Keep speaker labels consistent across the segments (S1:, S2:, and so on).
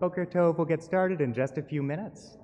S1: Boker Tov will get started in just a few minutes.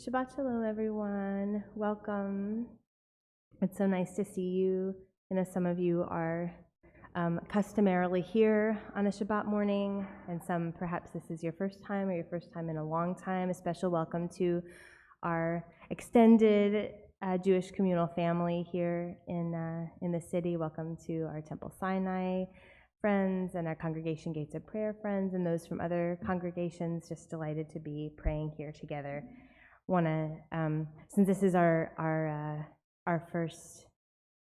S2: Shabbat Shalom, everyone. Welcome. It's so nice to see you. I know some of you are customarily here on a Shabbat morning, and some perhaps this is your first time or your first time in a long time. A special welcome to our extended Jewish communal family here in the city. Welcome to our Temple Sinai friends and our Congregation Gates of Prayer friends and those from other congregations. Just delighted to be praying here together. Want to, since this is our first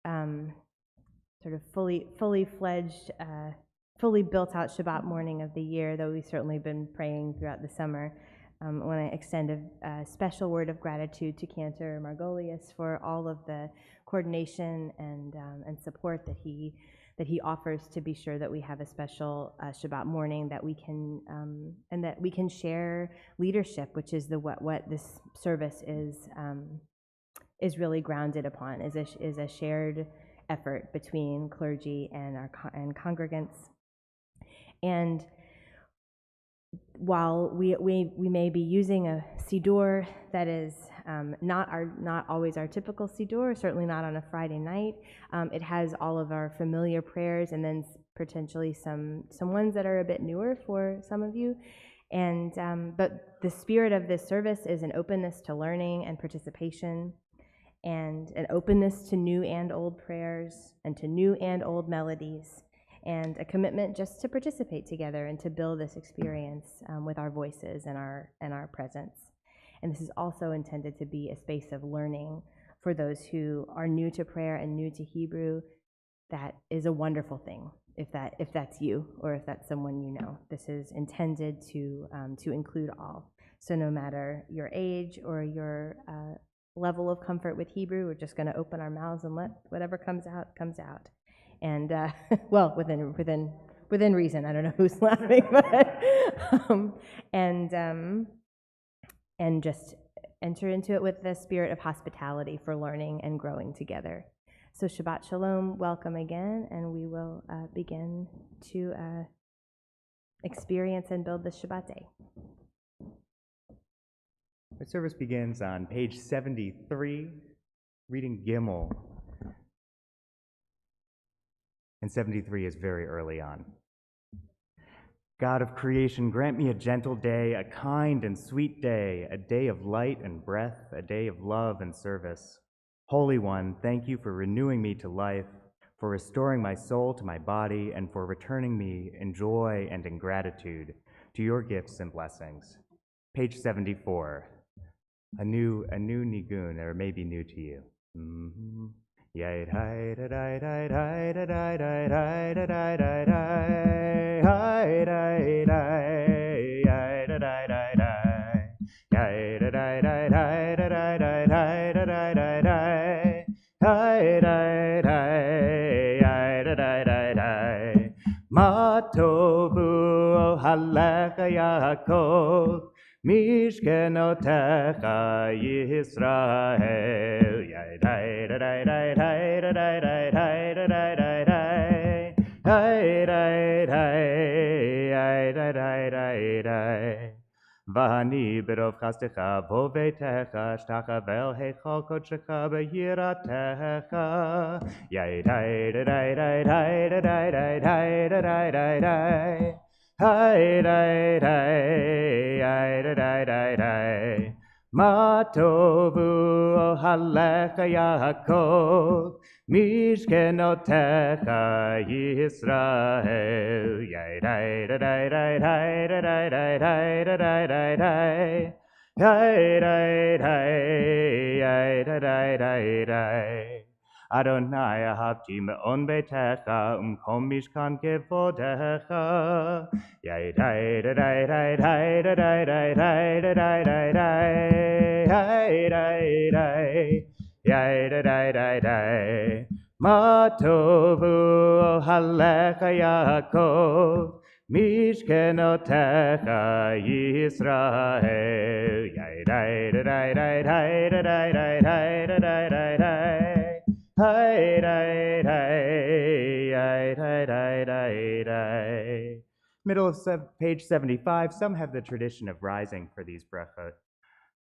S2: sort of fully fledged, fully built out Shabbat morning of the year, though we've certainly been praying throughout the summer. I want to extend a special word of gratitude to Cantor Margolius for all of the coordination and support that he offers to be sure that we have a special Shabbat morning that we can and that we can share leadership, which is what this service is really grounded upon, is a shared effort between clergy and and congregants. And while we may be using a siddur that is not always our typical siddur, certainly not on a Friday night, it has all of our familiar prayers and then potentially some ones that are a bit newer for some of you. And but the spirit of this service is an openness to learning and participation, and an openness to new and old prayers and to new and old melodies, and a commitment just to participate together and to build this experience with our voices and our presence. And this is also intended to be a space of learning for those who are new to prayer and new to Hebrew. That is a wonderful thing, if that's you or if that's someone you know. This is intended to include all. So no matter your age or your level of comfort with Hebrew, we're just going to open our mouths and let whatever comes out. And well, within reason. I don't know who's laughing, but and just enter into it with the spirit of hospitality for learning and growing together. So Shabbat Shalom, welcome again, and we will begin to experience and build this Shabbat day.
S1: Our service begins on page 73, reading Gimel. And 73 is very early on. God of creation, grant me a gentle day, a kind and sweet day, a day of light and breath, a day of love and service. Holy One, thank you for renewing me to life, for restoring my soul to my body, and for returning me in joy and in gratitude to your gifts and blessings. Page 74. A new nigun, or maybe new to you. Ma tovu halecha Yaakov Mishkenotecha Yisrael. Vahani berov chastecha vovetecha shtachavel heichal kodshecha beyiratecha. Yai dai dai dai dai dai dai dai dai dai dai dai. Hi dai dai dai dai dai dai. Ma tovu ohalecha Yaakov, Mishkenotecha Yisrael. Yai dai dai dai dai dai dai dai dai dai dai dai dai. Yai dai dai dai dai dai dai. Adonai ahavti me'on betecha umkom mishkan kevodecha. Yai dai dai dai dai dai dai dai dai dai dai dai dai. Yai dai dai. Yai dai dai dai dai. Ma tovu halecha Yaakov, Mishkenotecha Yisrael. Yai dai dai dai dai dai dai dai dai dai dai dai dai. Hi dai dai dai dai dai dai. Middle of page 75, some have the tradition of rising for these brachot.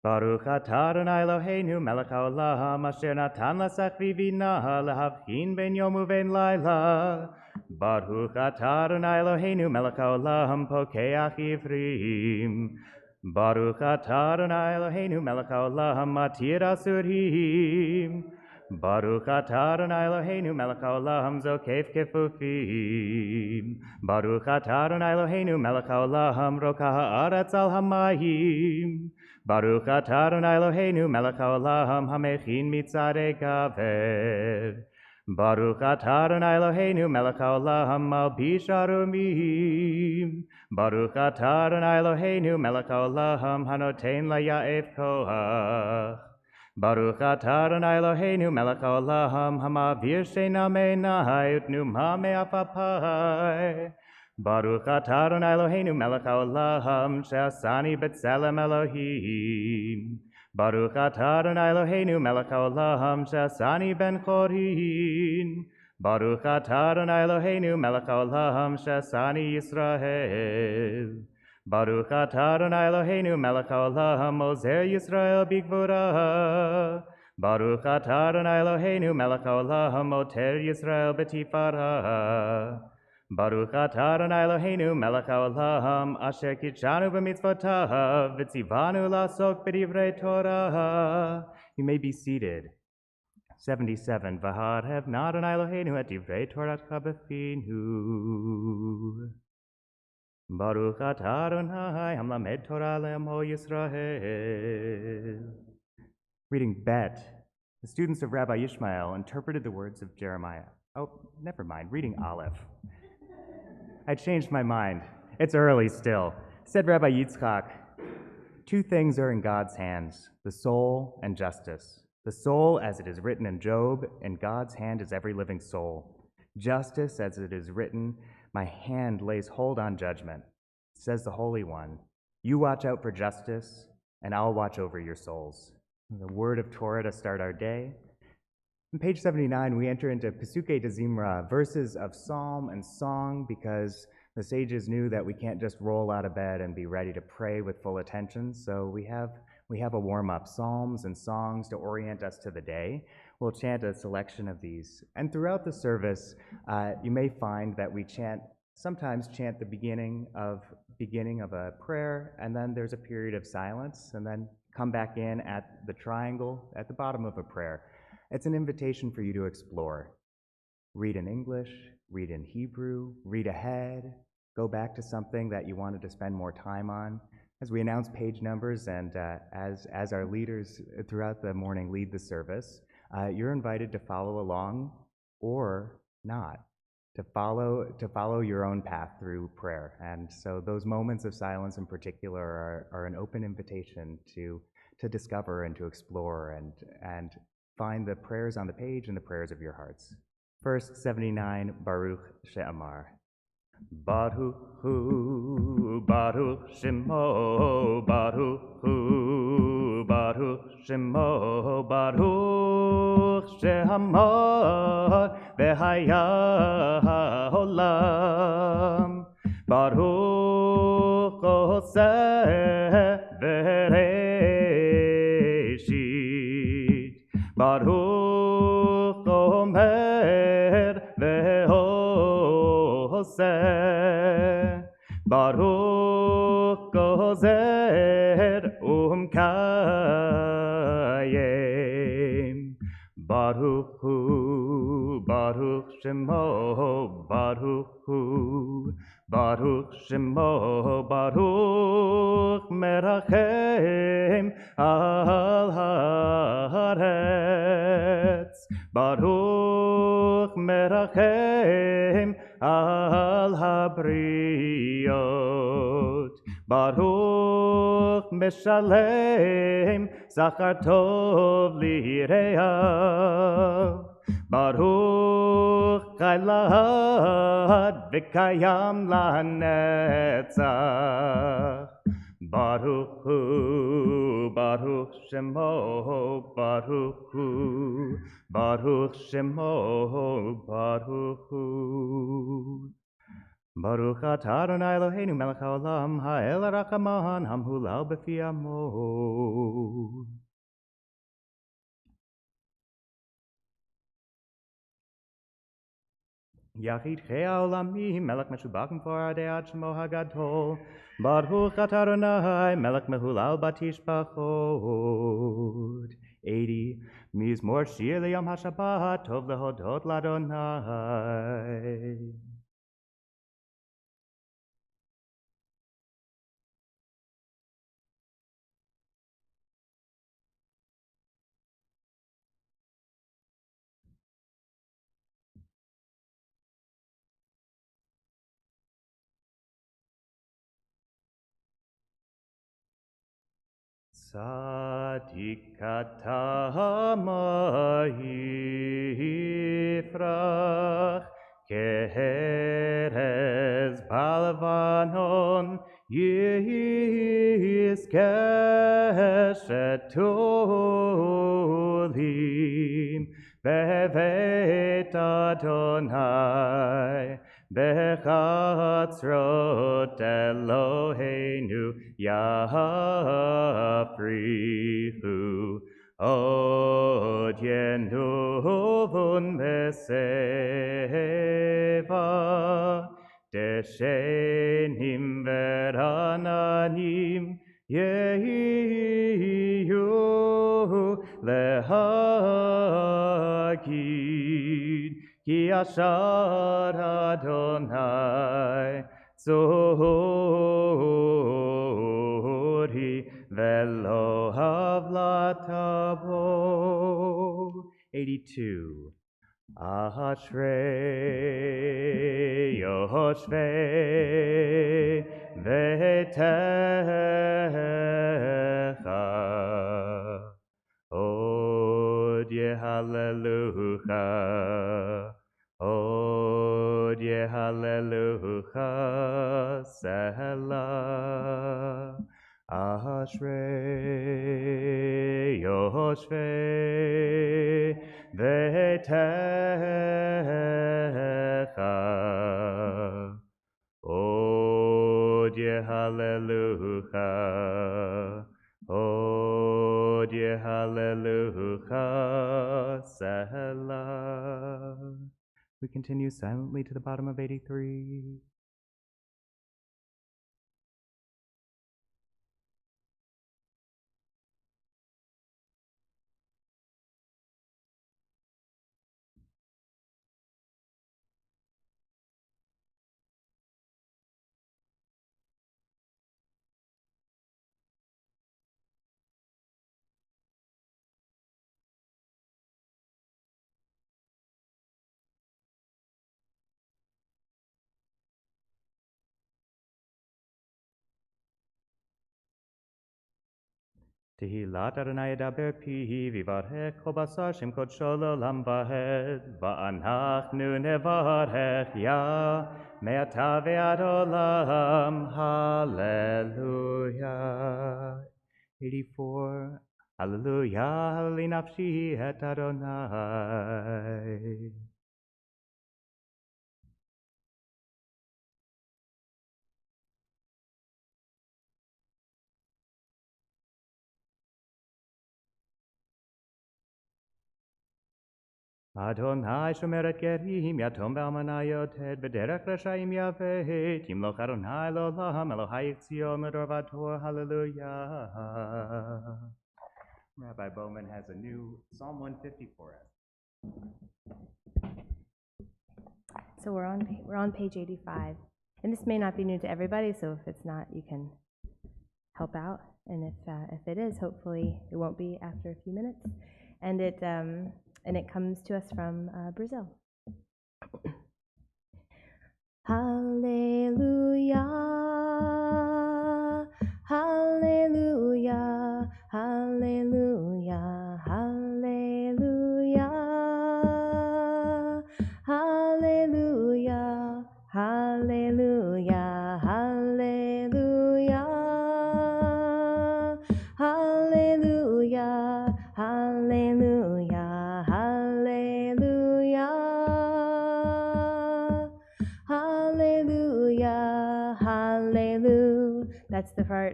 S1: Baruch atah Adonai Eloheinu melech haolam asher natan lasachvi vina lehavchin ben yom uven laila. Baruch atah Adonai Eloheinu melech haolam pokeach ivrim. Baruch atah Adonai Eloheinu melech haolam matir asurim. Baruch atah Adonai Eloheinu melech haolam zokef kefufim. Baruch atah Adonai Eloheinu melech haolam roka haaretz al hamayim. Baruch atah Adonai Eloheinu melech haolam hamechin mitzadei kaved. Baruch atah Adonai Eloheinu melech haolam malbish arumim. Baruch atah Adonai Eloheinu melech haolam hanoten layaef koach. Baruch atah Adonai Eloheinu melech haolam hamavir sheina meinai utnuma me'afapai. Baruch atah Adonai Eloheinu melech haolam she'asani b'tselem Elohim. Baruch atah Adonai Eloheinu melech haolam she'asani ben chorin. Baruch atah Adonai Eloheinu melech haolam she'asani Yisrael. Baruch atah Adonai Eloheinu melech haolam ozer Yisrael bigvura. Baruch atah Adonai Eloheinu melech haolam oter Yisrael b'tifara. Baruch atah Adonai Eloheinu melech haolam asher kitshanu b'mitzvotav v'tzivanu la'asok b'divrei Torah. You may be seated. 77. V'had hevna Adonai Eloheinu et divrei Toratcha b'finu. Baruch atah Adonai hamlamed Torah le'amo Yisrael. Reading Bet. The students of Rabbi Yishmael interpreted the words of Jeremiah. Oh, never mind. Reading Aleph. I changed my mind. It's early still. Said Rabbi Yitzchak, two things are in God's hands, the soul and justice. The soul, as it is written in Job, in God's hand is every living soul. Justice, as it is written, my hand lays hold on judgment. Says the Holy One, you watch out for justice, and I'll watch over your souls. The word of Torah to start our day. On page 79, we enter into Pesukei de Zimra, verses of psalm and song, because the sages knew that we can't just roll out of bed and be ready to pray with full attention. So we have a warm-up, psalms and songs to orient us to the day. We'll chant a selection of these. And throughout the service, you may find that we sometimes chant the beginning of a prayer, and then there's a period of silence, and then come back in at the triangle at the bottom of a prayer. It's an invitation for you to explore. Read in English, read in Hebrew, read ahead, go back to something that you wanted to spend more time on. As we announce page numbers and as our leaders throughout the morning lead the service, you're invited to follow along or not, to follow your own path through prayer. And so those moments of silence in particular are an open invitation to discover and to explore and find the prayers on the page and the prayers of your hearts. First, 79, Baruch She'amar. Baruch Hu Baruch Shemo, Baruch Hu, Baruch Shemo, Baruch Shehamar V'haya Haolam, Baruch Oseh V'Reishit, Baruch Omer V'Oseh, Baruch Gozer Kayem, Baruch Hu, Baruch Shemo, Baruch Hu, Baruch Shemo, Baruch Merachem al haaretz, Baruch Merachem al habriot, Baruch Meshalem Zachar Tov Lireav, Baruch Chailad V'Kayam Lanetzach, Baruch Hu, Baruch Shemo, Baruch Hu, Baruch Shemo, Baruch Hu. Baruch atah Adonai Eloheinu melech haolam, ha'el ha'rakaman, hamhulal b'fi amo. Yachid chei ha'olami, melech meshubach m'foradei ad shemo hagadol, Baruch atah Adonai melech mehulal batishbachot. 80. Mizmor shir leyom ha'shabbat, tov lehodot l'Adonai. Satikatama yifrach keherez balavanon yiskeshetulim bevet Adonai bechatzrot Eloheinu Yafrihu od yenuvun beseva deshenim verananim yehiyu lehagid ki ashar Adonai Zori velo havlatavo. 82. Ashrei Yoshvei Vetecha Od Hallelujah, Od Hallelujah, Selah. Ashrei Yoshvei Vetecha Od Hallelujah, Od Hallelujah, Selah. We continue silently to the bottom of 83. Tehillat Adonai Daber Pihi Vivarech Kol Basar Shem Kodsho L'Olam Vahed Va'anachnu Nevarech Ya Me'ata Ve'ad Olam Hallelujah. 84. Hallelujah, Hallelujah Nafshi Et Adonai. Adonai shomeret gerim yatom b'almanayot et b'derech rashayim yavet yimloch Adonai l'olam Elohai Tzion l'dor v'ador. Hallelujah. Rabbi Bowman has a new Psalm 150 for us.
S2: So we're on page 85, and this may not be new to everybody. So if it's not, you can help out, and if it is, hopefully it won't be after a few minutes. And it comes to us from Brazil. Hallelujah, hallelujah, hallelujah, hallelujah, hallelujah, hallelujah, hallelujah, hallelujah, hallelujah, hallelujah, hallelujah, hallelujah. That's the part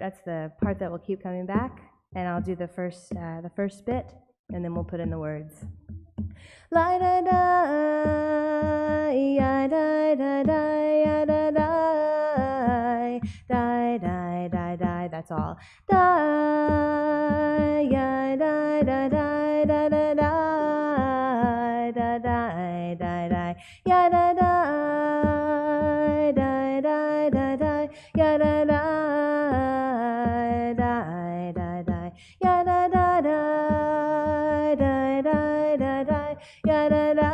S2: that will keep coming back, and I'll do the first bit, and then we'll put in the words. La da da, ya da da da, ya da da, da da da da. That's all. Da ya da da da da da da da da da da ya da da da da da da ya da da da da da ya da da da da da da da ya da da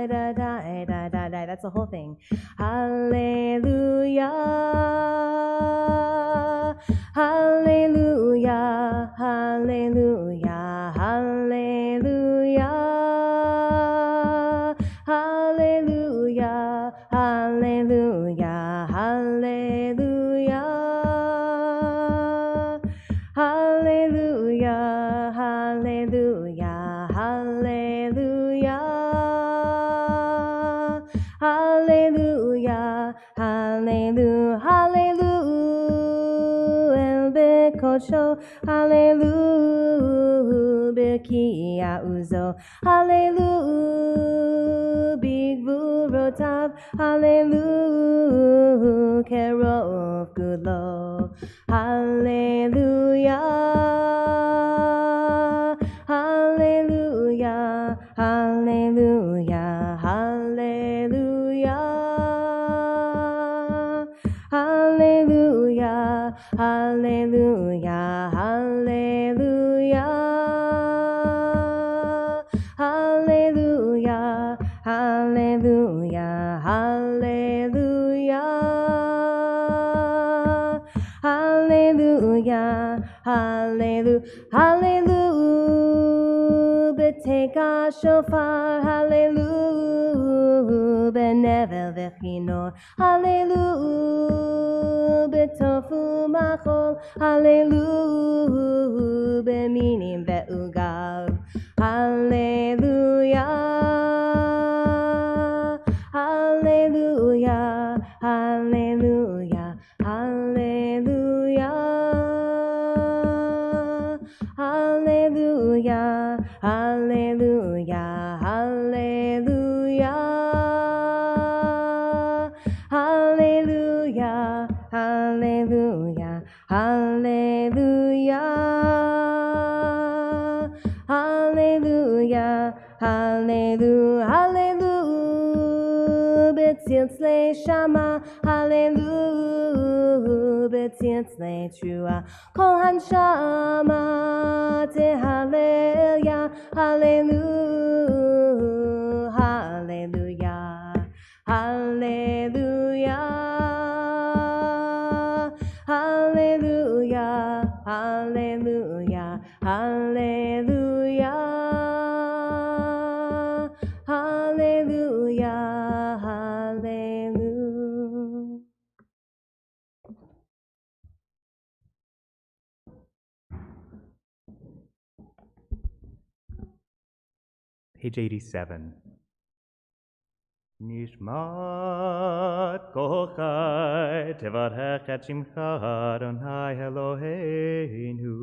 S2: da da da da da. That's the whole thing. Hallelujah, hallelujah, hallelujah, hallelujah, hallelujah, hallelujah, hallelujah, hallelujah, hallelujah, hallelujah, hallelujah, hallelujah, hallelujah, el bekosho, hallelujah, bekia uzo, hallelujah, bigvurotav, hallelujah, kerov gulo, hallelujah, hallelujah, hallelujah, hallelujah, hallelujah, hallelujah, hallelujah, hallelujah, hallelujah, hallelujah, hallelujah, hallelujah, hallelujah, beteka shofar, hallelujah, benevel vechinor, hallelujah, betofu machol, hallelujah, beminim ve'ugav, hallelujah, hallelujah, hallelujah, hallelujah, hallelujah, hallelujah, hallelujah, hallelujah, hallelujah, hallelujah, hallelujah, hallelujah, hallelujah, betziltzle shama, hallelujah, betziltzle trua, kol hanshama tehallel, hallelujah, hallelujah, hallelujah, hallelujah, hallelujah.
S1: Page 87. Nishmat kol chai tevarech et shimcha Adonai Eloheinu.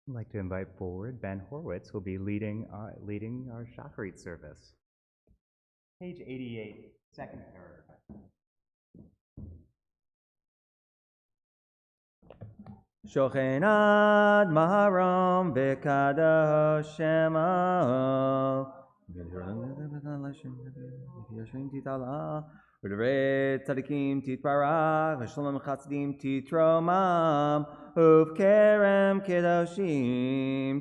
S1: I'd like to invite forward Ben Horwitz, who will be leading our Shacharit service. Page 88, second paragraph.
S3: Shochenad Maharam Vekadosh Shema Udre Tzadikim Titbarach V'Shalom Chatzdim Titromam Uv Kerem Kedoshim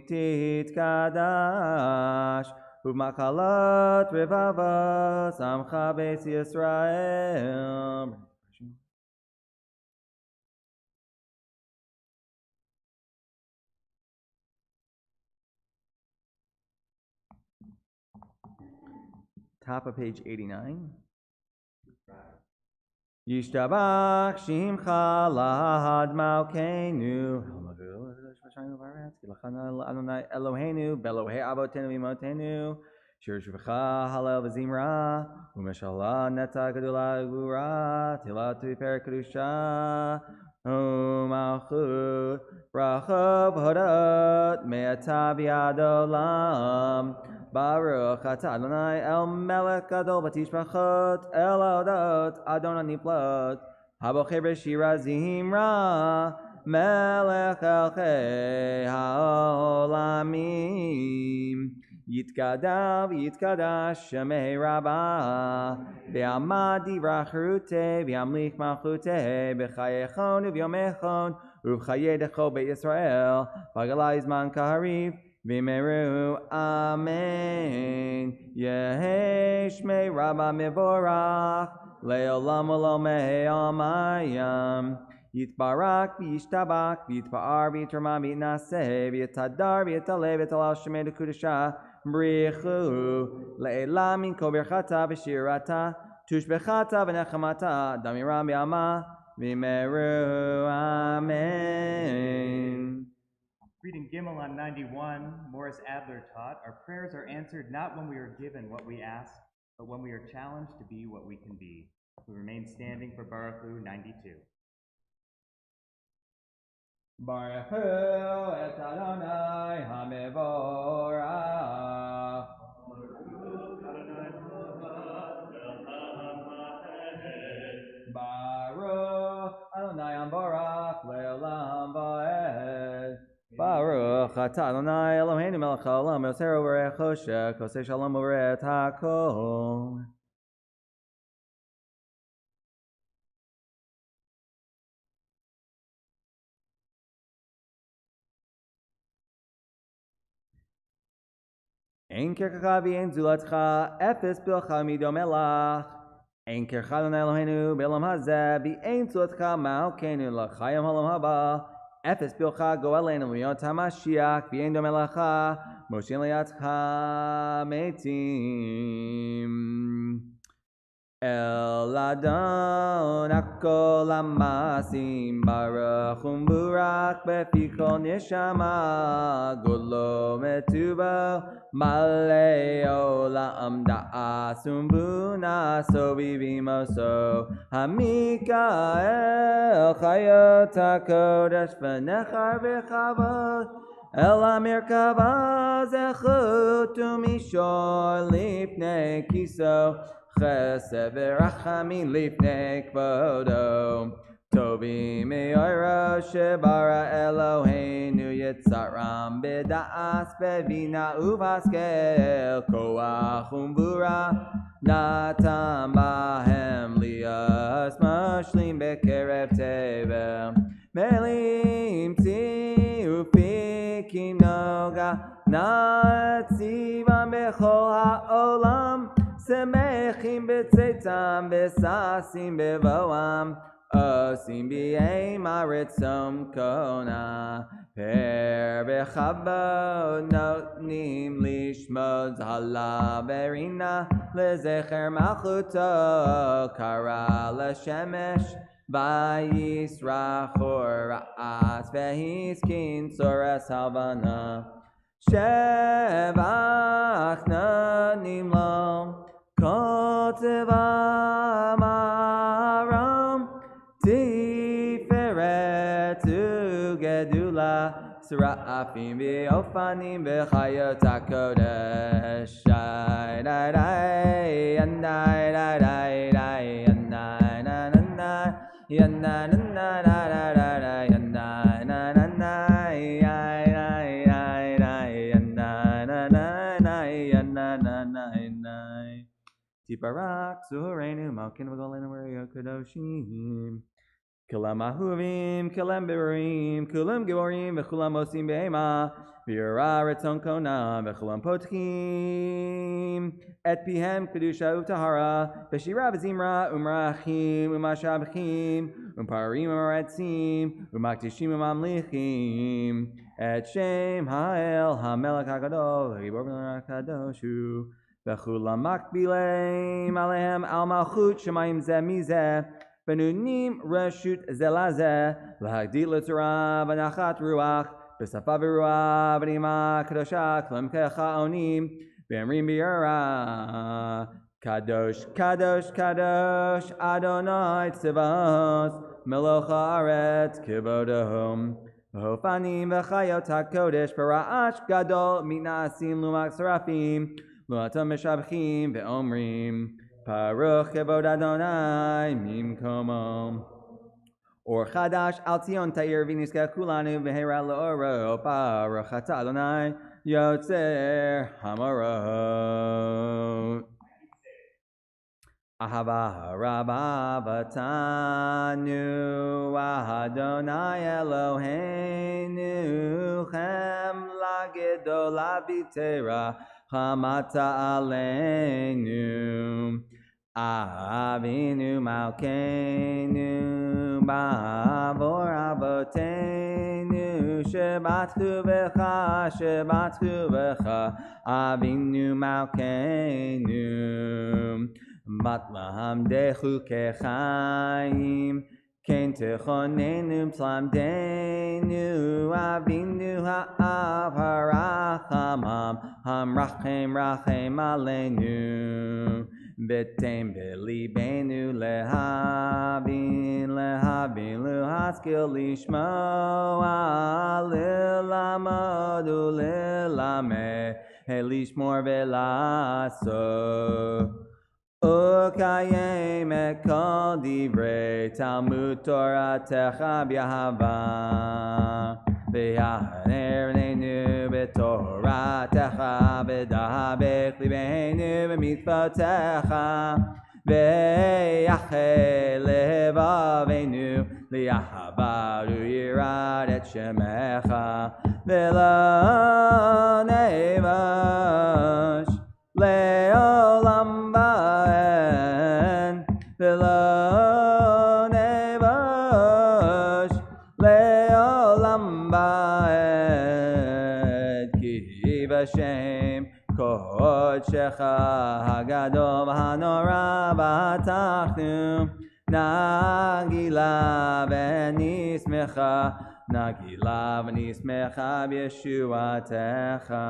S3: Titkadash Uv Machalot Revavos Amcha Beis Yisrael. Top of page 89. Yishtabach Shimcha Lahad Malkeinu Adonai Eloheinu Belohei Avotenu Imotenu Shir Shuvcha Halel V'Zimra Umeshallah Neta Gedula Gura Tila Tifer Kedusha Malchut Brachov Hodot Me'ata V'Yad Olam Baruch Atah Adonai El Melech Gadol Batishbachot El Odot Adonai Niplot Habocher B'Shira Zimra Melech Elchei Haolamim Yitkadav Yitkadash Shemei Rabbah V'Amad Divrach Rute V'Amlich Malchute B'Chayechon U'Vyomechon U'Chayedecho Be'Yisrael V'Galai Zman Kaharif V'Meru Amen Yehi Shmei Rabbah Mevorach Le'olam Olam Me'amayam Yitbarak v'yishtabak v'yitpa'ar v'yitrama v'yitnaseh v'yitadar v'yitaleh v'yitalal shemei l'kudusha brichu le'elam min kol birchata v'shirata tushbechata v'nechamata damiram v'yama v'meru amen.
S1: Reading Gimel on 91, Morris Adler taught, our prayers are answered not when we are given what we ask, but when we are challenged to be what we can be. We remain standing for Baruch Hu 92.
S3: Baruch Hu et Adonai HaMevorach Baruch Adonai HaMevorach Le'olam Va'ed Baruch Atah Adonai Eloheinu Melech HaOlam Yoser U'Berei Choshech Kosei Shalom U'Berei HaKol. Ein kercha v'ein zulatcha, efes bilcha midom elach. Ein kercha Adonai Eloheinu b'olam hazeh, v'ein zulatcha malkeinu l'chayim halam haba. Efes bilcha go aleinu l'yot hamashiach, v'ein dom elacha, moshin liatcha metim. El Adon Akol Amasim Baruch Umburak Befi Kol Neshama Golo Metuba Malei Olam Da'as Umbuna Sobivimoso Hamikael Chayot HaKodesh V'nechar V'chavot El Amerkava Zechut Umishor Lifnei Kiso Chesed v'rachamim lifnei kvodo Tov Tovi me'oro shebara Eloheinu yitzaram b'da'as bevina uvaskel koach umvura natan bahem lias mashlim bekerev tevel melim tzi ufikim noga natzivam bechol ha'olam Semechim b'tzeitam v'sasim b'voam Osim b'yeim aritzom kona Per b'chavod notnim lishmod zhala verina Lezecher malchuto kara l'shemesh Vayisrach ra'as v'hiskin tzores havana Shevach nanim lo Koteva maram tiferet ugedula Serafim v'ofanim v'chayot hakodesh Shai dai dai yanai dai dai dai yanai na na na yanai na na na na na yanai na na na yai yai yai yai yanai na na na yanai na na yanai Tiparak Sureinu Malkin V'Golenu Maria Kadoshim Kulam Ahuvim, Kulam Birim, Kulam Giborim, V'Kulam Osim Be'ema V'Yura Retzon Kona, V'Kulam Potchim Et Pihem Kedusha Utahara V'Shira V'Zimra Umrachim Umashabchim Umparim Umaretzim Umaktishim Umamlichim Et Shem Ha'el HaMelech HaGadol V'Gibor V'Lera Kadoshu V'chulam makbileim alehem al malchut shemayim zeh mizeh v'nunim reshut zelazeh l'hagdil l'tzura v'nachat ruach v'safa v'ruah v'nima kadosha klem kecha onim v'emrim b'yara kadosh kadosh kadosh Adonai tzivos meloch haaretz kivodohom v'hofanim v'chayot hakodesh bara'ash gadol mitna'asim lumak serafim Lu'atam meshabchim ve'omrim Paruch kevod Adonai mimkomom Or chadash al tzion ta'ir v'niskeh kulanu v'hera l'oro Paruch ata Adonai yotzer hamarot Ahava rabba vatanu Adonai Eloheinu chem lagedol avitera Hamata aleinu Avinu malkeinu Ba'avor avotenu Shebatchu v'cha Avinu malkeinu Batlaham dechu kechaim Ken techonenu tzlamdenu Avinu ha'av harachamam Hamrachem rachem aleinu Betem belibenu lehavin Lehaskil lishmoa Lilamod ulilameh Lishmor velaso Ukayem et kol divrei Talmud Toratecha b'yahava V'yahanerenu b'Toratecha V'dahabech libeinu b'mitzvotecha V'yachel levavenu Li'ahava u'yirat et shemecha V'lo nevash Le'olam ba'en V'lo nevash Le'olam ba'en Ki v'shem Kodshecha hagadol v'hanora v'atachnu Nagila v'nismecha Nagila v'nismecha b'yeshuatecha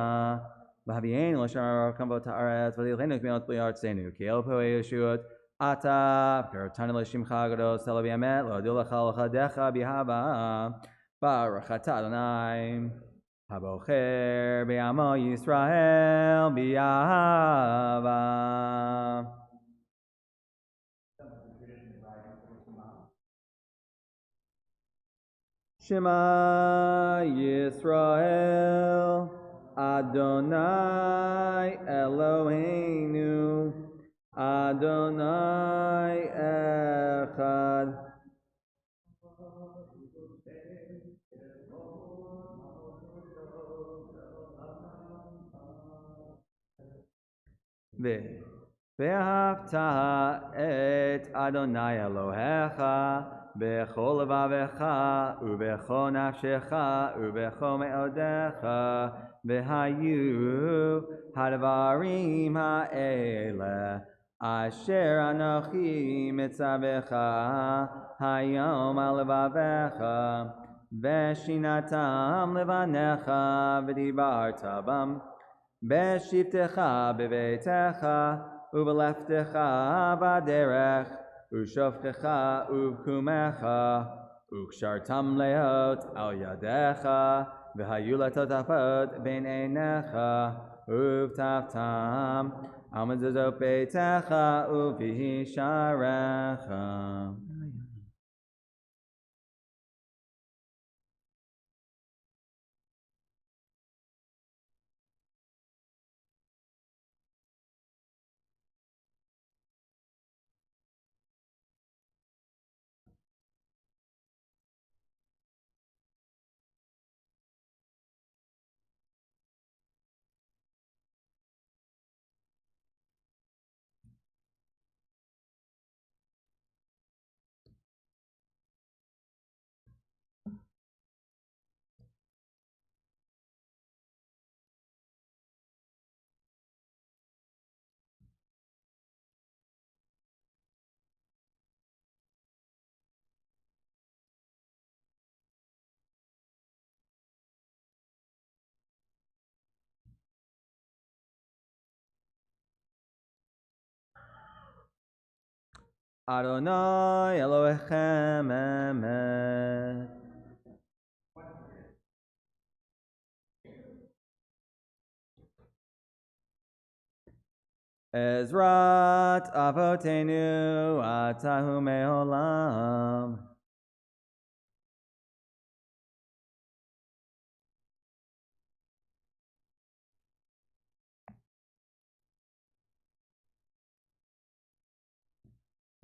S3: V'havienu l'shar kamvot ha'aretz v'lilchenu k'meot b'li artzenu ki el po'e yeshuot ata v'karotanu l'shimcha gadol sela v'yamet l'odil lecha l'chadecha b'hava Baruch atah Adonai Habocher b'yamo Yisrael b'yahava Shema Yisrael, Adonai Eloheinu, Adonai Echad. ואהבת את אדוני אלוהיך בכל לבבך ובכל נפשך ובכל מאודיך, והיו הדברים האלה אשר אנוכי מצווך היום על לבביך, ושינתם לבניך ודיברת בם בשבתך בביתך ובלכתך בדרך ושופכך ובקומך, וקשרתם להיות על ידיך, והיו לטוטפות בין עיניך, ובטפתם על מזוזות ביתך ובפי שעריך. Adonai Elohechem Emet. Ezrat Avotenu Atahu Me'olam.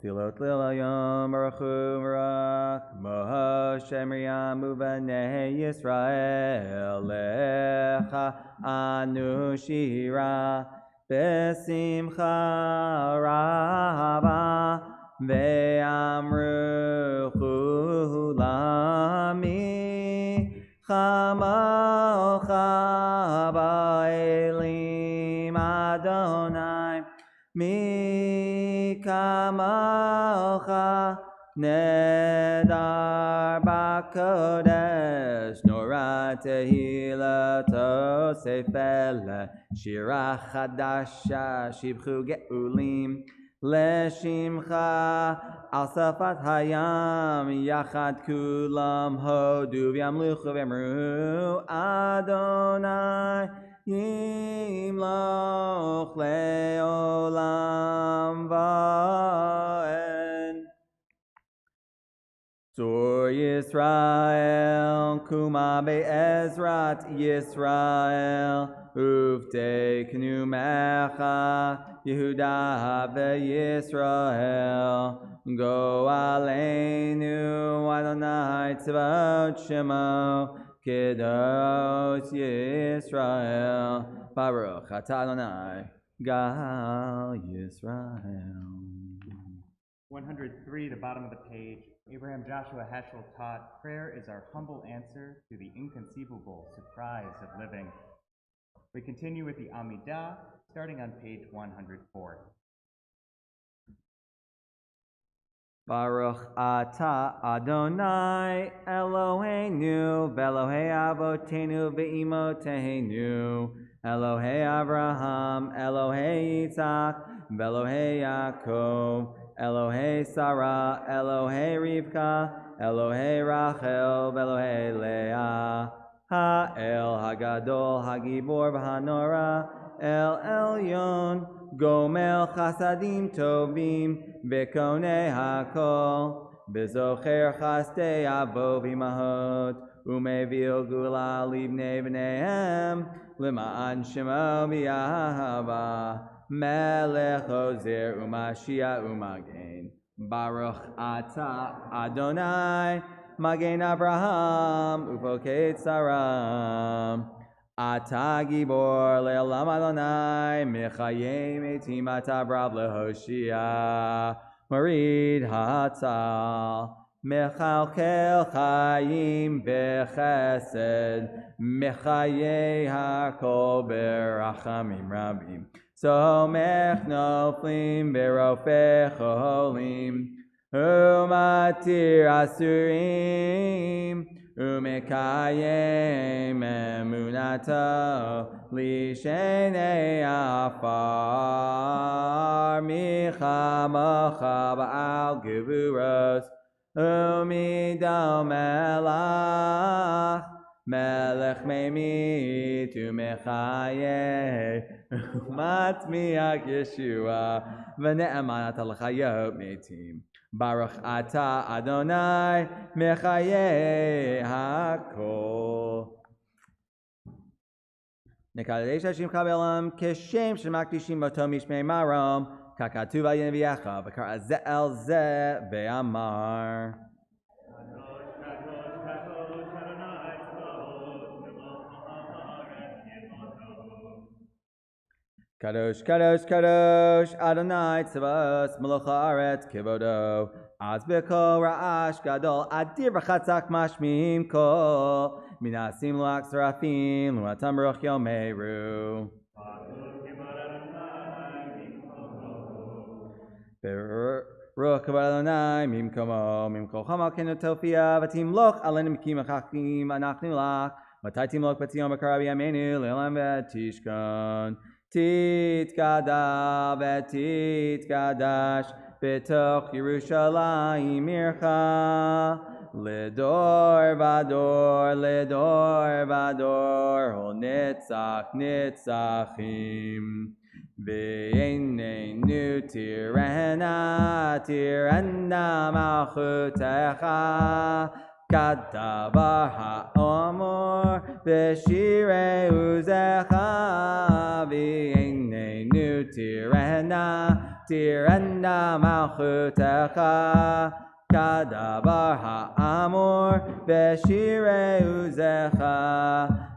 S3: Tilot lil yom baruchu barak Moshe Miriam uvanei Yisrael lecha anu shira besimcha rava ve'amru chulami chamocha ba'elim Adonai mi kamocha nedar bakodesh nora tehilato sefele shira chadasha shibchu geulim leshimcha al safat hayam yachad kulam hodu v'yamluchu v'emru Adonai Yimloch le'olam va'en. Tzur Yisrael, Kuma be'ezrat Yisrael, Uvteknu mecha, Yehuda ve'Yisrael, Go aleinu Adonai tzvot shemo, Kedos Yisrael, Baruch atah Adonai, Gal Yisrael.
S1: 103, the bottom of the page. Abraham Joshua Heschel taught, prayer is our humble answer to the inconceivable surprise of living. We continue with the Amidah, starting on page 104.
S3: Baruch atah Adonai Eloheinu v'Elohei Avotenu v'Imoteinu Elohei Avraham Elohei Yitzhak v'Elohei Yaakov Elohei Sarah Elohei Rivka Elohei Rachel v'Elohei Leah Ha'el Hagadol Hagibor v'Hanora El Elyon Gomel Chasadim Tovim V'Konei HaKol בזוכר חסדי אבו ואמהות, ומביאו גאולה לבני בניהם, למען שמו באהבה, מלך עוזר ומשיח ומגן. ברוך אתה אדוני, מגן אברהם ופוקד שרה. אתה גיבור לעולם אדוני, מחיי מתים אתה ברב להושיע, מוריד הצל, מחלקל חיים בחסד, מחיי הכל ברחמים רבים. סומך נופלים ברופא חולים, ומתיר אסורים, ומקיים אמונתו לשני עפר. מחמוך בעל גבורות, ומדו מלך, מלך ממית ומחיה, ומצמיח ישועה, ונאמן אתה לחיות מתים. ברוך אתה אדוני, מחיי הכל. נקדש את שמך בעולם כשם שמקדישים אותו משמי מרום, ככתוב על נביאך, וקרא זה אל זה ואמר. קדוש קדוש קדוש אדוני צבאות מלך הארץ כבודו, אז בקול רעש גדול אדיר וחזק משמיעים קול, מנסים לו שרפים לעומתם רוח יאמרו. ברוך כבוד אדוני ממקומו, ממקומך מלכנו תופיע, ותמלוך עלינו כי מחכים אנחנו לך, מתי תמלוך בציון בקרוב בימינו לעולם ותשכון. תתקדש ותתקדש בתוך ירושלים עירך, לדור ודור לדור ודור נצח נצחים. בעינינו תירנה תירנה מלכותך, כדבר האמור בשירי עוזך. בעינינו תירנה תירנה מלכותך, כדבר האמור בשירי עוזך.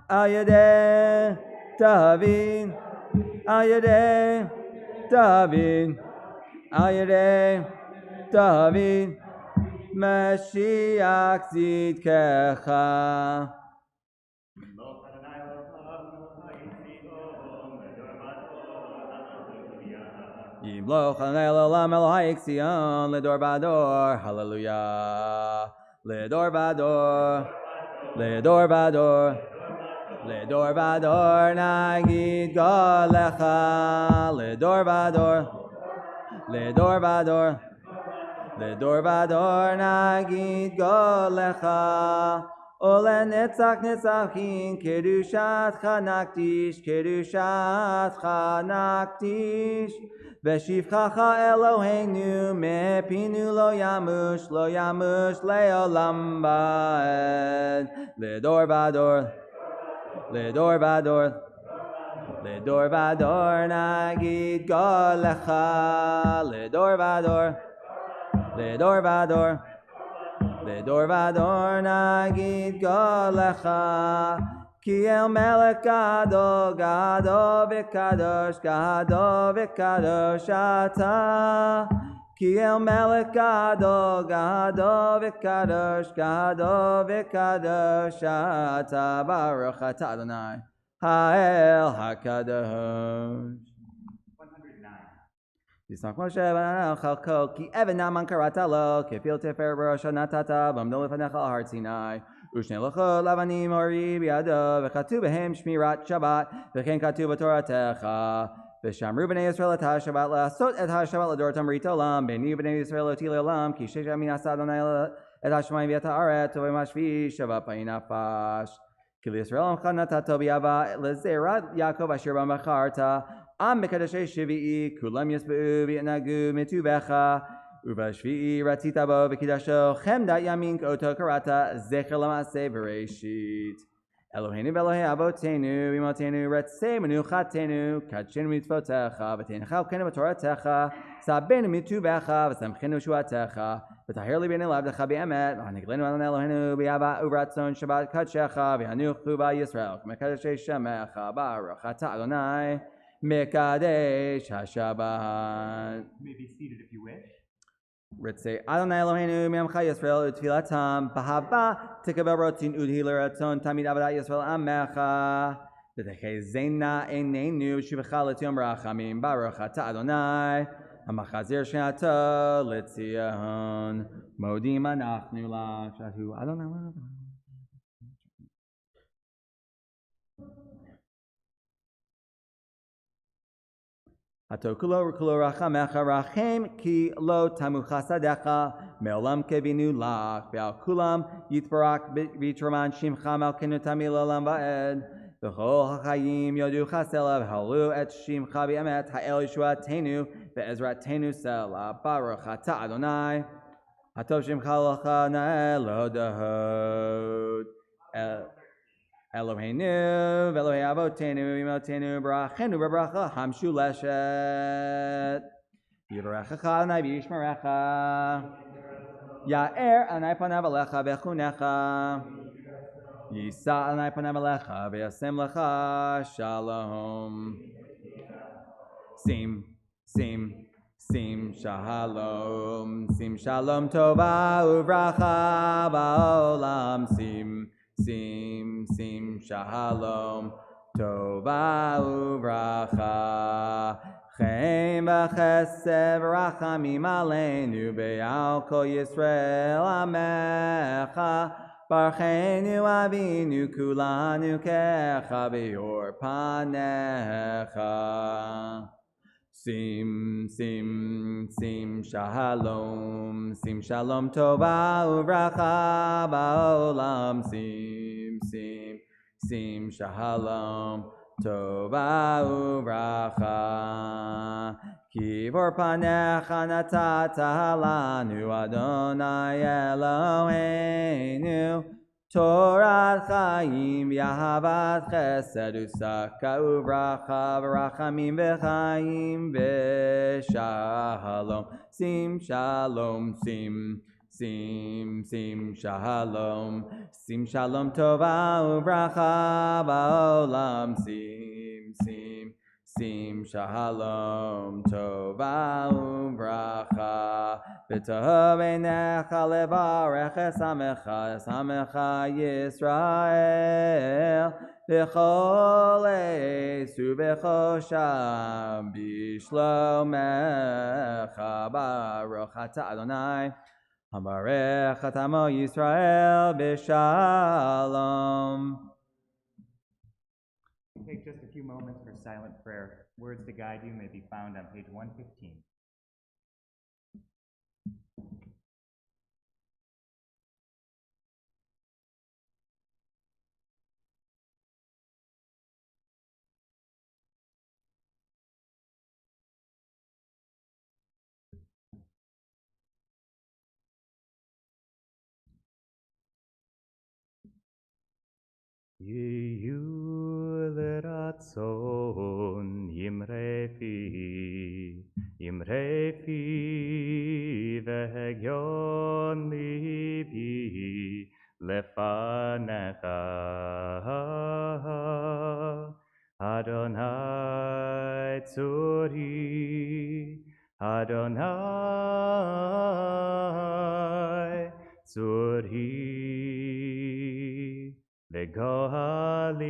S3: על ידי תבין, על ידי תבין, על ידי תבין, משיח צדקך. ימלוך אדוני לעולם אלוהי ציון, לדור ודור, הללויה. לדור ודור, לדור ודור, לדור ודור נגיד גואלך. לדור ודור, לדור ודור, לדור ודור נגיד גואלך. ולנצח נצחים קדושתך נקדיש, קדושתך נקדיש. בשבחך אלוהינו מפינו לא ימוש, לא ימוש לעולם ועד. לדור ודור, לדור ודור, לדור ודור נגיד גואלך. לדור ודור, לדור ודור, לדור ודור נגיד גואלך. כי אל מלך גדול גדול וקדוש, גדול וקדוש אתה. כי אל מלך גדול גדול וקדוש, גדול וקדוש אתה. ברוך אתה אדוני האל הקדוש. תשמח משה בן חלקו, כי אבן נעמן קראת לו, כפיל תפארת בראשו נתת, ועמדו לפניך על הר סיני. ושני לוחות לבנים אורי בידו, וכתוב בהם שמירת שבת, וכן כתוב בתורתך. ושמרו בני ישראל את השבת לעשות את השבת לדורותם ברית עולם, בני ובני ישראל אותי לעולם, כי שש ימים עשה אדוני את השמיים ואת הארץ, וביום השביעי שבת פעי נפש. כי לישראל עמך נתתו באהבה לזרע יעקב אשר בם בחרת. עם בקדשי שביעי, כולם יסבעו וינהגו מטובך, ובשביעי רצית בו וקידשו חמדת ימין כאותו קראת זכר למעשה בראשית. אלוהינו ואלוהי אבותינו ואמותינו רצי מנוחתנו קדשנו מצוותיך ותנחה חלקנו בתורתך סבנו מטובך ושמחנו בשבועתך וטהר ליבנו לעבדך באמת והנגלנו אדוני אלוהינו באהבה וברצון שבת קדשך והנוחו בישראל כמקדשי שמך ברוך אתה אדוני מקדש השבת.
S1: You may be seated if you wish.
S3: רצי אדוני אלוהינו מעמך ישראל ותפילתם באהבה תקבל רוצין ודהי לרצון תמיד עבודת ישראל עמך ותחזינה עינינו בשובך לציון ברחמים ברוך אתה אדוני המחזיר שנתו לציון מודים אנחנו לך שהוא אדוני התו כולו וכולו רחמך רחם כי לא תמו חסדיך מעולם קווינו לך ועל כולם יתברך ויתרומם שמך מלכנו תמיד לעולם ועד וכל החיים יודוך סלע והללו את שמך באמת האל ישועתנו ועזרתנו סלע ברוך אתה אדוני הטוב שמך לך נאה להודות אלוהינו ואלוהי אבותינו ואמותינו ברכנו בברכה המשולשת יברכך אדוני וישמרך יאר אדוני פניו עליך ויחונך יישא אדוני פניו עליך וישם לך שלום שים שלום טובה וברכה בעולם שים שלום טובה וברכה חן וחסד ורחמים עלינו ועל כל ישראל עמך ברכנו אבינו כולנו ככה באור פניך שים שלום טובה וברכה בעולם שים שלום טובה וברכה כי באור פניך נתת לנו אדוני אלוהינו תורת חיים ואהבת חסד ושקה וברכה ורחמים וחיים ושלום שים שלום טובה וברכה בעולם שים שלום טובה וברכה וטוב עיניך לברך שמך ישראל בכל עת ובכל שעה בשלומך ברוך אתה אדוני המברך את עמו ישראל בשלום.
S1: Take just a few moments for silent prayer. Words to guide you may be found on page 115. יהיו לרצון ימרה פי והגיון ליבי לפניך אדוני צורי וגואלי.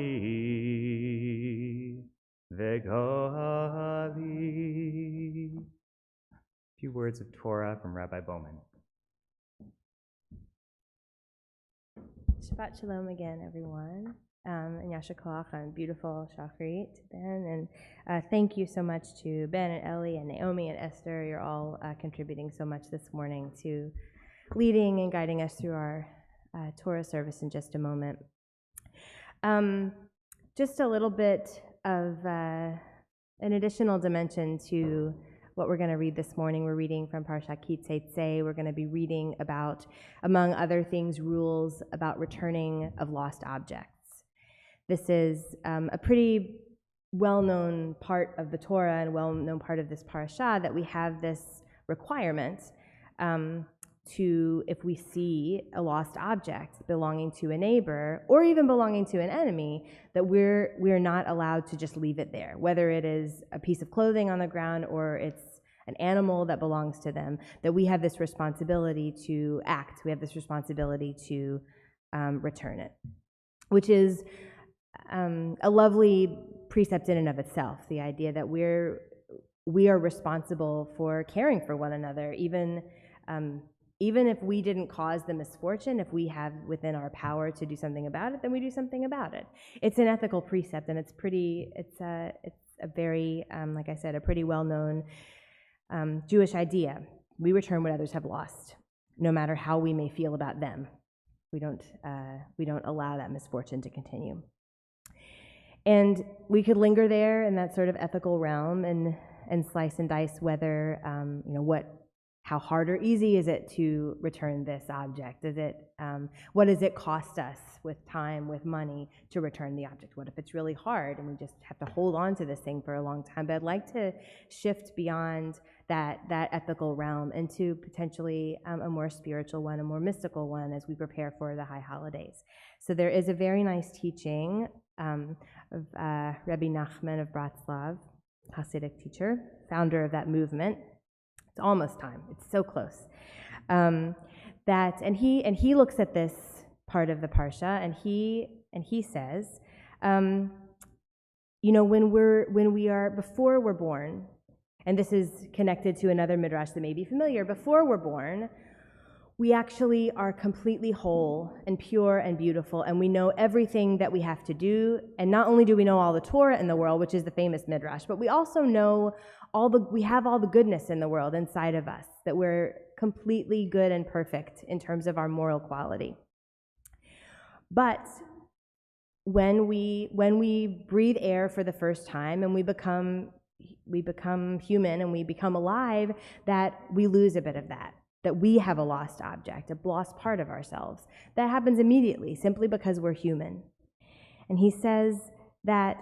S1: A few words of Torah from Rabbi Bowman.
S2: Shabbat Shalom again, everyone. And Yasha Koach on beautiful Shachrit to Ben. And thank you so much to Ben and Ellie and Naomi and Esther. You're all contributing so much this morning to leading and guiding us through our Torah service in just a moment. Just a little bit of an additional dimension to what we're going to read this morning. We're reading from Parshat Kitzetzeh. We're going to be reading about, among other things, rules about returning of lost objects. This is a pretty well-known part of the Torah and well-known part of this parasha, that we have this requirement to, if we see a lost object belonging to a neighbor or even belonging to an enemy, that we're not allowed to just leave it there, whether it is a piece of clothing on the ground or it's an animal that belongs to them, that we have this responsibility to act. We have this responsibility to return it, which is a lovely precept in and of itself, the idea that we are responsible for caring for one another, even if we didn't cause the misfortune. If we have within our power to do something about it, then we do something about it. It's an ethical precept, and it's a very, like I said, a pretty well-known Jewish idea. We return what others have lost, no matter how we may feel about them. We don't allow that misfortune to continue. And we could linger there in that sort of ethical realm and slice and dice whether, how hard or easy is it to return this object? What does it cost us with time, with money, to return the object? What if it's really hard and we just have to hold on to this thing for a long time? But I'd like to shift beyond that ethical realm into potentially a more spiritual one, a more mystical one, as we prepare for the high holidays. So there is a very nice teaching of Rabbi Nachman of Bratslav, Hasidic teacher, founder of that movement. It's almost time. It's so close. And he looks at this part of the parsha, and he says, before we're born, and this is connected to another midrash that may be familiar. Before we're born, we actually are completely whole and pure and beautiful, and we know everything that we have to do. And not only do we know all the Torah in the world, which is the famous midrash, but we also know we have all the goodness in the world inside of us, that we're completely good and perfect in terms of our moral quality. But when we breathe air for the first time and we become human and we become alive, that we lose a bit of that we have a lost object, a lost part of ourselves. That happens immediately, simply because we're human. And he says that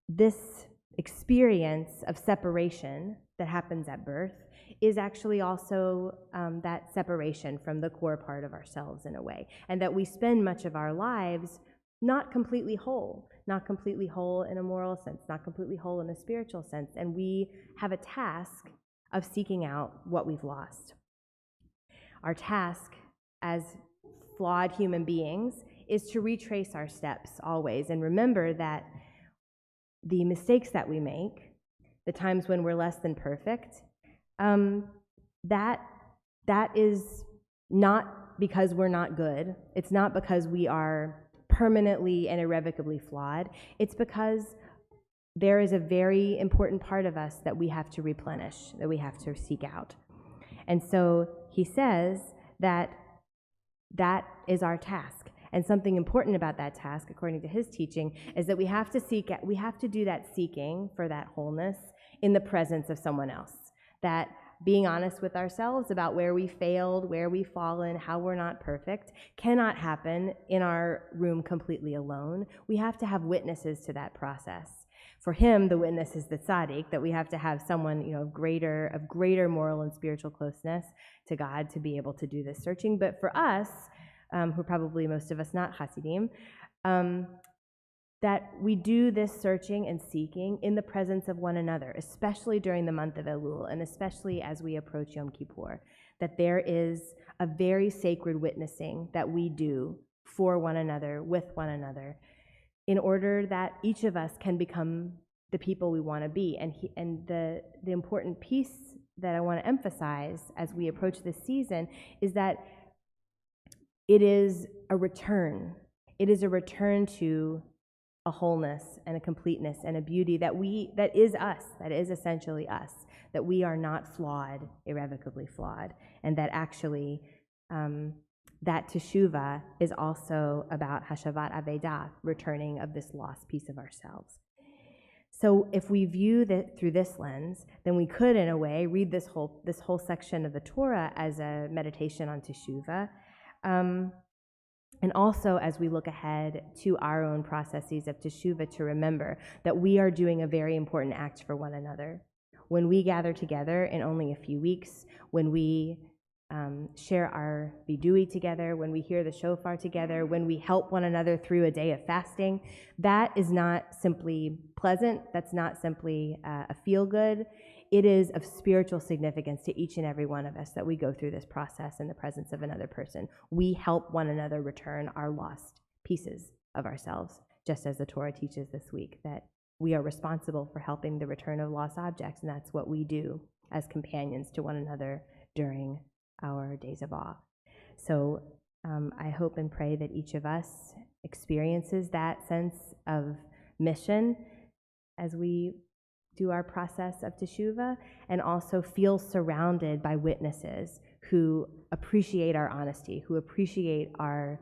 S2: this experience of separation that happens at birth is actually also that separation from the core part of ourselves in a way, and that we spend much of our lives not completely whole in a moral sense, not completely whole in a spiritual sense, and we have a task of seeking out what we've lost. Our task as flawed human beings is to retrace our steps always and remember that the mistakes that we make, the times when we're less than perfect, that is not because we're not good. It's not because we are permanently and irrevocably flawed. It's because there is a very important part of us that we have to replenish, that we have to seek out. And so he says that is our task. And something important about that task, according to his teaching, is that we have to do that seeking for that wholeness in the presence of someone else. That being honest with ourselves about where we failed, where we've fallen, how we're not perfect, cannot happen in our room completely alone. We have to have witnesses to that process. For him, the witness is the tzaddik, that we have to have someone, of greater moral and spiritual closeness to God to be able to do this searching. But for us, who are probably most of us not Hasidim, that we do this searching and seeking in the presence of one another, especially during the month of Elul, and especially as we approach Yom Kippur, that there is a very sacred witnessing that we do for one another, with one another, in order that each of us can become the people we want to be. And the important piece that I want to emphasize as we approach this season is that it is a return. It is a return to a wholeness and a completeness and a beauty that is us, that is essentially us, that we are not flawed, irrevocably flawed, and that actually that teshuvah is also about hashavat avedah, returning of this lost piece of ourselves. So if we view that through this lens, then we could, in a way, read this whole section of the Torah as a meditation on teshuvah, and also as we look ahead to our own processes of teshuvah, to remember that we are doing a very important act for one another. When we gather together in only a few weeks, when we share our vidui together, when we hear the shofar together, when we help one another through a day of fasting, that is not simply pleasant, that's not simply a feel-good. It is of spiritual significance to each and every one of us that we go through this process in the presence of another person. We help one another return our lost pieces of ourselves, just as the Torah teaches this week, that we are responsible for helping the return of lost objects, and that's what we do as companions to one another during our days of awe. So I hope and pray that each of us experiences that sense of mission as we do our process of teshuvah, and also feel surrounded by witnesses who appreciate our honesty, who appreciate our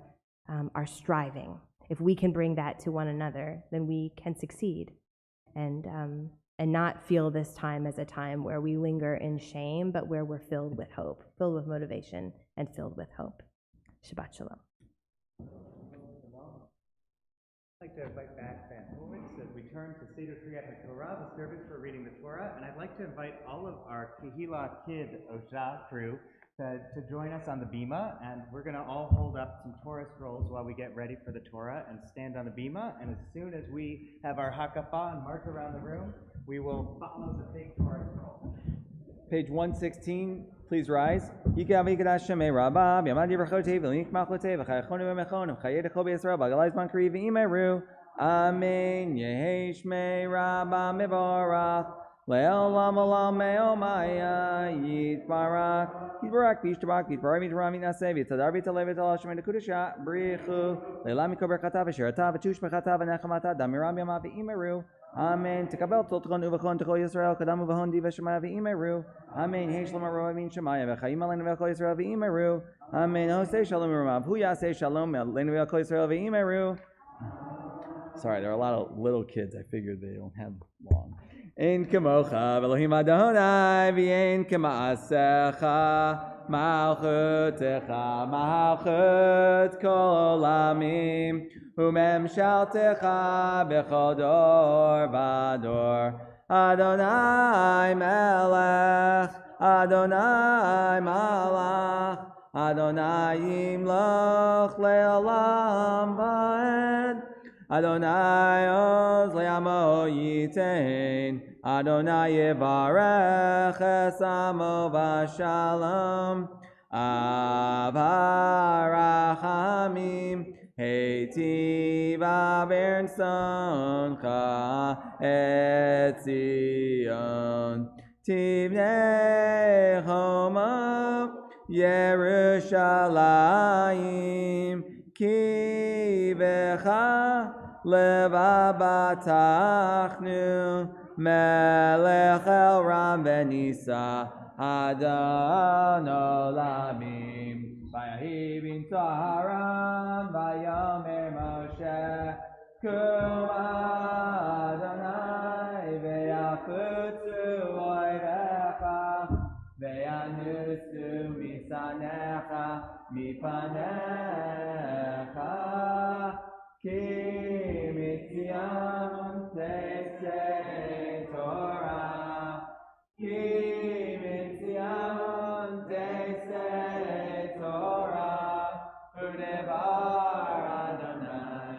S2: striving. If we can bring that to one another, then we can succeed, and not feel this time as a time where we linger in shame, but where we're filled with hope, filled with motivation, and filled with hope. Shabbat Shalom.
S1: I'd like to invite back Ben Horowitz as we turn to Seder Kriyat Torah, the service for reading the Torah, and I'd like to invite all of our Kehillah Kid Ojah crew to join us on the bima, and we're going to all hold up some Torah scrolls while we get ready for the Torah and stand on the bima, and as soon as we have our hakafah and march around the room, we will follow the big Torah scroll.
S3: Page 116, please rise. Amen. Yehi Shmei Rabba Mevorach. Le'olam olam me'omaya yitbarak. Yitbarak b'yishtabak b'yitbarak b'yitbarak b'yitnaseh v'yitzadar v'yitzaleh v'yitzal Hashem v'yitkodesha b'richu. Le'lam yikol berchata v'shirata v'tush berchata v'nechamata damiram yama v'imeru. Amen. Tekabel toltron uvachon techol Yisrael kadam uvahon diva shemaya v'imeru. Amen. Hey shalom aroa v'in shemaya v'chayim aleinu v'chol Yisrael v'imeru. Amen. Hosei shalom v'ramav. Hu yasei shalom aleinu v'chol Yisrael v'imeru. Sorry, there are a lot of little kids. I figured they don't have long. Ein kamocha Elohim Adonai v'ein k'ma'asecha malchutecha malchut kol olamim u'memshaltecha b'chol dor v'dor. Adonai melech, Adonai malach, Adonai yimloch le'olam va'ed. Adonai oz le'amo yitain, Adonai yevarech esamo v'shalom, avarachamim, heitiv avern soncha etzion, tivnei choma Yerushalayim, ki becha levabatachnu melech el ram venisa adon olamim. Vayahi bin Taharan vayomer Moshe kum Adonai veyafutzu oirecha veyanusu misanecha mipanecha ki mitzion teisei Torah ki mitzion teisei Torah unevar Adonai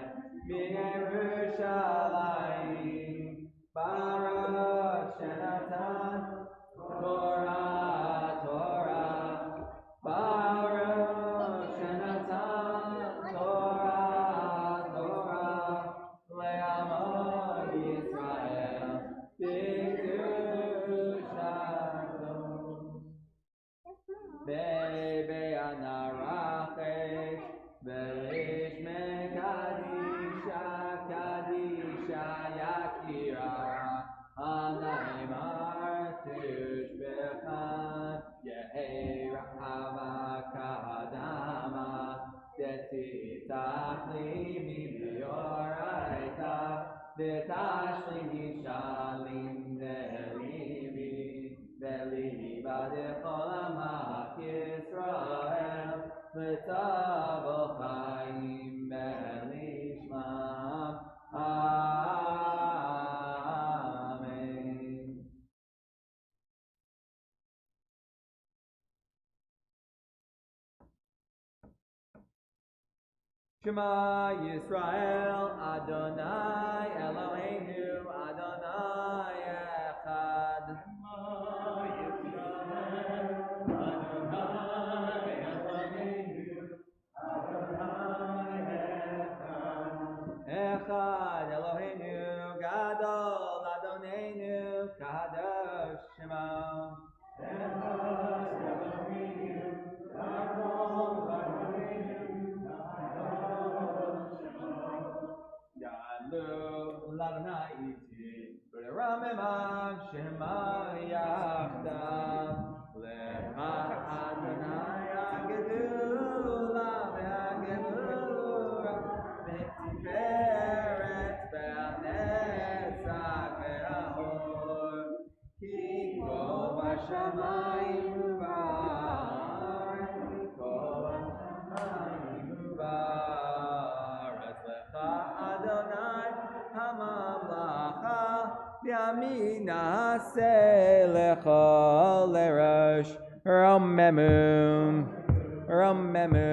S3: b'Yerushalayim Baruch shenatan Torah Baruch shenatan Torah le'amo Yisrael b'kedushato be'anarachesh ve'ish mekadisha kadisha yakira hanaimar tush b'chan yehi rahavaka adama detitach li mi b'yoraita v'tashli Shema Yisrael, Adonai Eloheinu, Adonai Echad. Echad Eloheinu, Gadol Adonenu, Kadosh Shema. Ya'alu l'Adonai iti, v'leramemam Shema yachdav. Lecha Adonai ha'gedula ve'ha'gebura, ve'tiferet ve'anetzach ve'ahor. Ki kol v'shamayim u'ba'aretz, ki kol v'shamayim u'ba'aretz. Lecha Adonai hamamlacha, bi'yamin na'aseh lecha lerosh. Romemu, Romemu.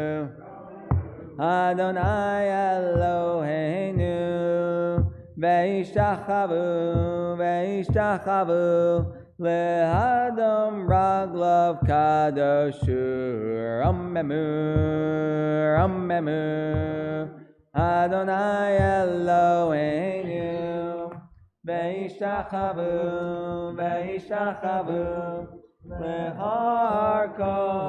S3: Adonai Eloheinu, ve'ishtachavu, ve'ishtachavu, lehadam raglav kadoshu. Romemu, Romemu. Adonai Eloheinu, ve'ishtachavu, ve'ishtachavu, lehar kol.